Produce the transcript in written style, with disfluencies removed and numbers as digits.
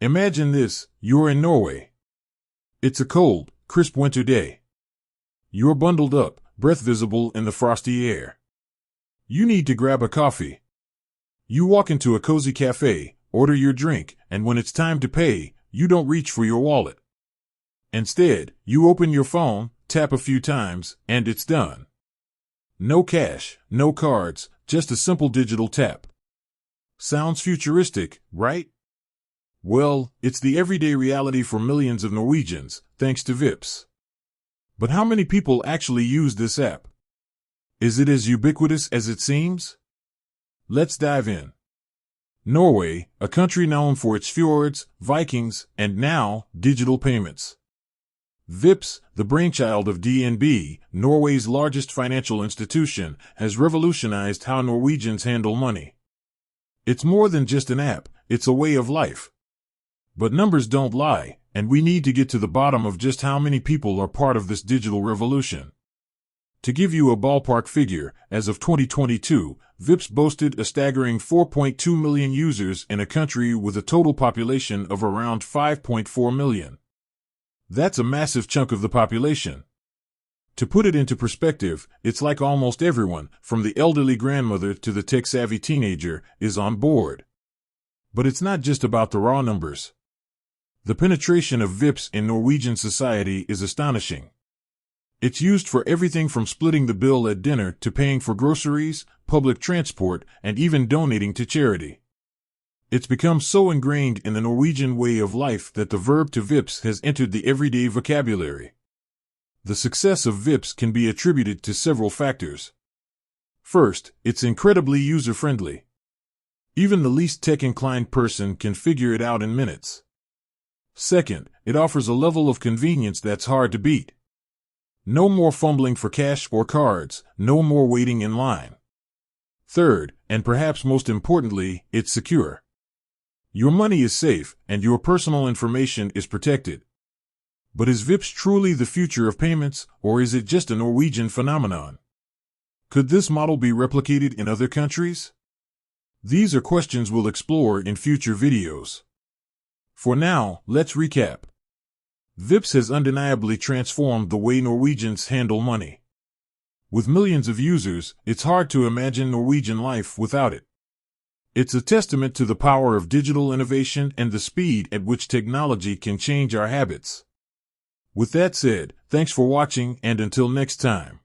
Imagine this, you're in Norway. It's a cold, crisp winter day. You're bundled up, breath visible in the frosty air. You need to grab a coffee. You walk into a cozy cafe, order your drink, and when it's time to pay, you don't reach for your wallet. Instead, you open your phone, tap a few times, and it's done. No cash, no cards, just a simple digital tap. Sounds futuristic, right? Well, it's the everyday reality for millions of Norwegians, thanks to Vipps. But how many people actually use this app? Is it as ubiquitous as it seems? Let's dive in. Norway, a country known for its fjords, Vikings, and now, digital payments. Vipps, the brainchild of DNB, Norway's largest financial institution, has revolutionized how Norwegians handle money. It's more than just an app, it's a way of life. But numbers don't lie, and we need to get to the bottom of just how many people are part of this digital revolution. To give you a ballpark figure, as of 2022, Vipps boasted a staggering 4.2 million users in a country with a total population of around 5.4 million. That's a massive chunk of the population. To put it into perspective, it's like almost everyone, from the elderly grandmother to the tech-savvy teenager, is on board. But it's not just about the raw numbers. The penetration of Vipps in Norwegian society is astonishing. It's used for everything from splitting the bill at dinner to paying for groceries, public transport, and even donating to charity. It's become so ingrained in the Norwegian way of life that the verb to Vipps has entered the everyday vocabulary. The success of Vipps can be attributed to several factors. First, it's incredibly user-friendly. Even the least tech-inclined person can figure it out in minutes. Second, it offers a level of convenience that's hard to beat. No more fumbling for cash or cards, no more waiting in line. Third, and perhaps most importantly, it's secure. Your money is safe, and your personal information is protected. But is Vipps truly the future of payments, or is it just a Norwegian phenomenon? Could this model be replicated in other countries? These are questions we'll explore in future videos. For now, let's recap. Vipps has undeniably transformed the way Norwegians handle money. With millions of users, it's hard to imagine Norwegian life without it. It's a testament to the power of digital innovation and the speed at which technology can change our habits. With that said, thanks for watching, and until next time.